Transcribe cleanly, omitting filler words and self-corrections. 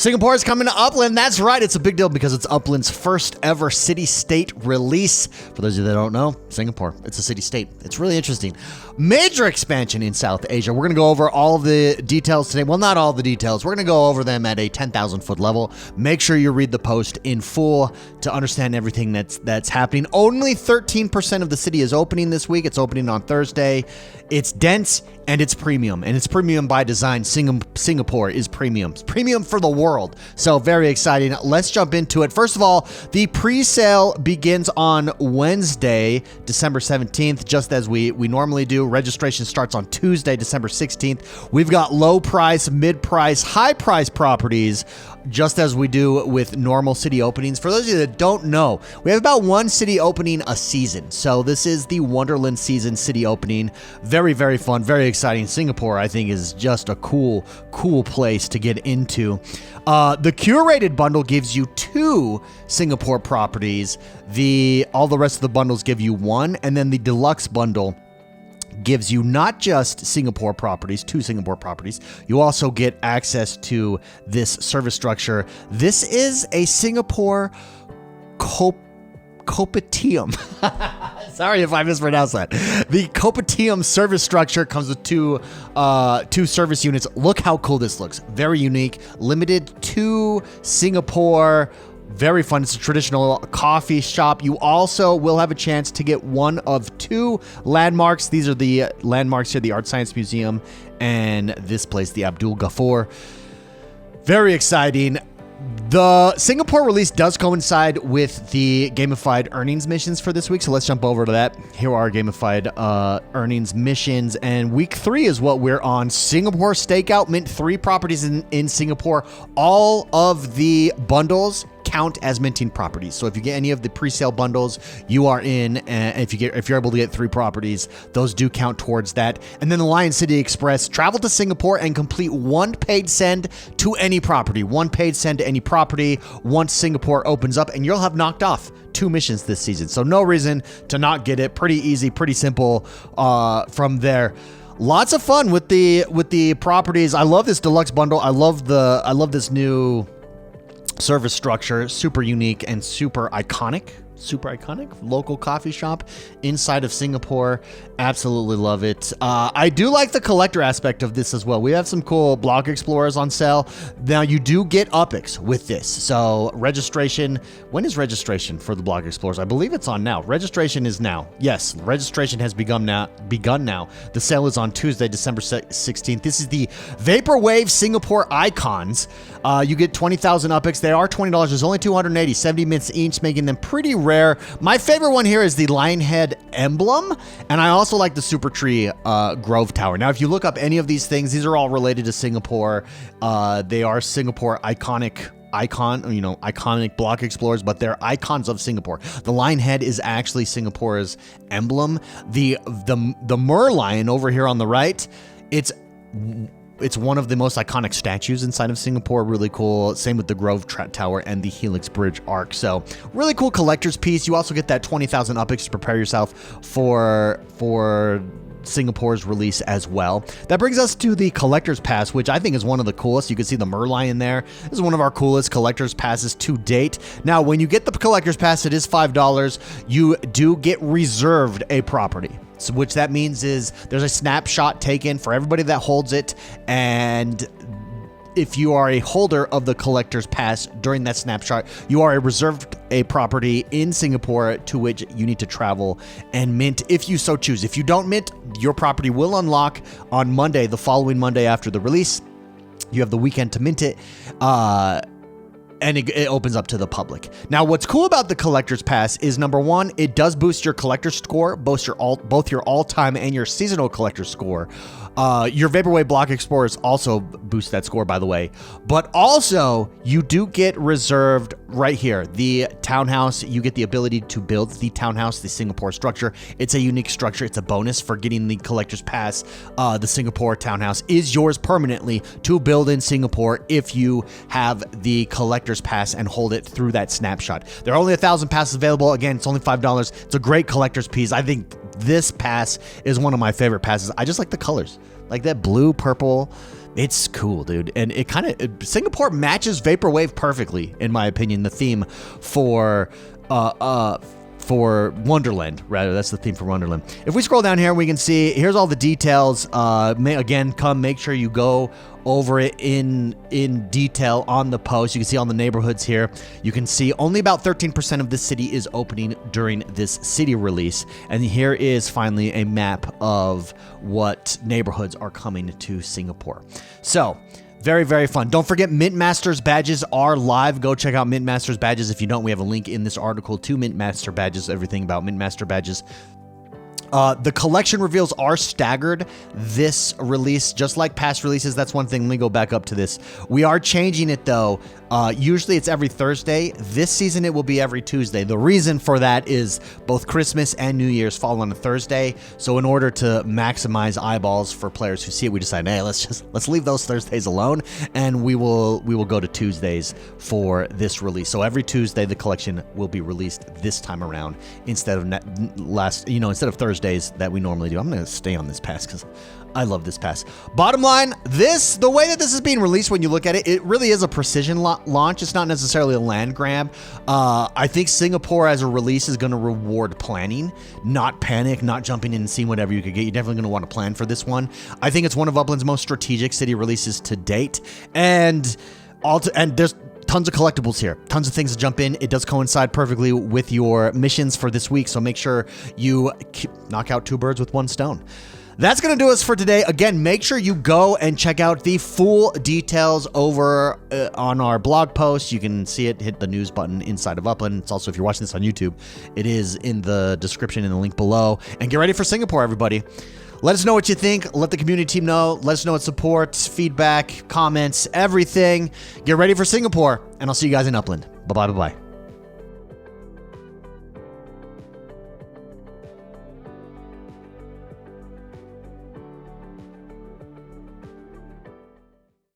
Singapore is coming to Upland. That's right. It's a big deal because it's Upland's first ever city-state release. For those of you that don't know, Singapore, it's a city-state. It's really interesting. Major expansion in South Asia. We're going to go over all of the details today. Well, not all the details. We're going to go over them at a 10,000-foot level. Make sure you read the post in full to understand everything that's happening. Only 13% of the city is opening this week. It's opening on Thursday. It's dense and it's premium. And it's premium by design. Singapore is premium. It's premium for the world. So very exciting. Let's jump into it. First of all, the pre-sale begins on Wednesday, December 17th, just as we normally do. Registration starts on Tuesday, December 16th. We've got low price, mid price, high price properties, just as we do with normal city openings. For those of you that don't know, we have about one city opening a season. So this is the Wonderland season city opening. Very, very fun, very exciting. Singapore, I think, is just a cool place to get into. The curated bundle gives you 2 Singapore properties. All the rest of the bundles give you 1, and then the deluxe bundle gives you not just Singapore properties, 2 Singapore properties. You also get access to this service structure. This is a Singapore Kopitiam. Sorry if I mispronounced that. The Kopitiam service structure comes with two service units. Look how cool this looks. Very unique. Limited to Singapore. Very fun. It's a traditional coffee shop. You also will have a chance to get one of 2 landmarks. These are the landmarks here, the Art Science Museum and this place, the Abdul Ghaffur. Very exciting. The Singapore release does coincide with the gamified earnings missions for this week, so let's jump over to that. Here are our gamified earnings missions, and week 3 is what we're on. Singapore Stakeout, mint 3 properties in Singapore. All of the bundles count as minting properties. So if you get any of the pre-sale bundles, you are in. And if you're able to get 3 properties, those do count towards that. And then the Lion City Express, travel to Singapore and complete 1 paid send to any property. 1 paid send to any property once Singapore opens up, and you'll have knocked off 2 missions this season. So no reason to not get it. Pretty easy, pretty simple from there. Lots of fun with the properties. I love this deluxe bundle. I love this new service structure. Super unique and super iconic. Local coffee shop inside of Singapore. Absolutely love it. I do like the collector aspect of this as well. We have some cool block explorers on sale. Now you do get UPX with this. So registration, when is registration for the block explorers? I believe it's on now. Registration is now. Yes, registration has begun now. The sale is on Tuesday, December 16th. This is the Vaporwave Singapore icons. You get 20,000 UPX. They are $20. There's only 280, 70 mints each, making them pretty rare. My favorite one here is the Lionhead emblem, and I also like the Super Tree Grove Tower. Now, if you look up any of these things, these are all related to Singapore. They are Singapore iconic block explorers, but they're icons of Singapore. The lion head is actually Singapore's emblem. The merlion over here on the right, it's one of the most iconic statues inside of Singapore. Really cool. Same with the Grove Tower and the Helix Bridge Arc. So really cool collector's piece. You also get that 20,000 UPX to prepare yourself for Singapore's release as well. That brings us to the collector's pass, which I think is one of the coolest. You can see the merlion there. This is one of our coolest collector's passes to date. Now, when you get the collector's pass, it is $5. You do get reserved a property. So which that means is there's a snapshot taken for everybody that holds it, and if you are a holder of the collector's pass during that snapshot, you are reserved a property in Singapore to which you need to travel and mint if you so choose. If you don't mint, your property will unlock on Monday, the following Monday after the release. You have the weekend to mint it. And it opens up to the public. Now, what's cool about the collector's pass is, number 1, it does boost your collector's score, both your all-time and your seasonal collector's score. Your Vaporwave Block Explorers also boost that score, by the way. But also, you do get reserved right here, the townhouse. You get the ability to build the townhouse, the Singapore structure. It's a unique structure. It's a bonus for getting the collector's pass. The Singapore townhouse is yours permanently to build in Singapore if you have the collector's pass and hold it through that snapshot. There are only 1,000 passes available. Again, it's only $5. It's a great collector's piece. I think this pass is one of my favorite passes. I just like the colors, like that blue, purple, It's cool, dude. And it kind of, Singapore matches Vaporwave perfectly, in my opinion, the theme for Wonderland, rather. That's the theme for Wonderland. If we scroll down here, we can see, here's all the details. Again, make sure you go over it in detail on the post. You can see all the neighborhoods here. You can see only about 13% of the city is opening during this city release. And here is finally a map of what neighborhoods are coming to Singapore. So, very, very fun. Don't forget, Mint Masters badges are live. Go check out Mint Masters badges. If you don't, we have a link in this article to Mint Master badges, everything about Mint Master badges. The collection reveals are staggered this release, just like past releases. That's one thing. Let me go back up to this. We are changing it, though. Usually it's every Thursday. This season it will be every Tuesday. The reason for that is both Christmas and New Year's fall on a Thursday. So in order to maximize eyeballs for players who see it, we decided, hey, let's leave those Thursdays alone, and we will go to Tuesdays for this release. So every Tuesday the collection will be released this time around instead of instead of Thursdays that we normally do. I'm going to stay on this pass because I love this pass. Bottom line, the way that this is being released, when you look at it, it really is a precision launch. It's not necessarily a land grab. I think Singapore as a release is going to reward planning, not panic, not jumping in and seeing whatever you could get. You're definitely going to want to plan for this one. I think it's one of Upland's most strategic city releases to date. And there's tons of collectibles here, tons of things to jump in. It does coincide perfectly with your missions for this week, so make sure you knock out 2 birds with 1 stone. That's going to do us for today. Again, make sure you go and check out the full details over on our blog post. You can see it, hit the news button inside of Upland. It's also, if you're watching this on YouTube, it is in the description and the link below. And get ready for Singapore, everybody. Let us know what you think. Let the community team know. Let us know what support, feedback, comments, everything. Get ready for Singapore, and I'll see you guys in Upland. Bye-bye, bye-bye.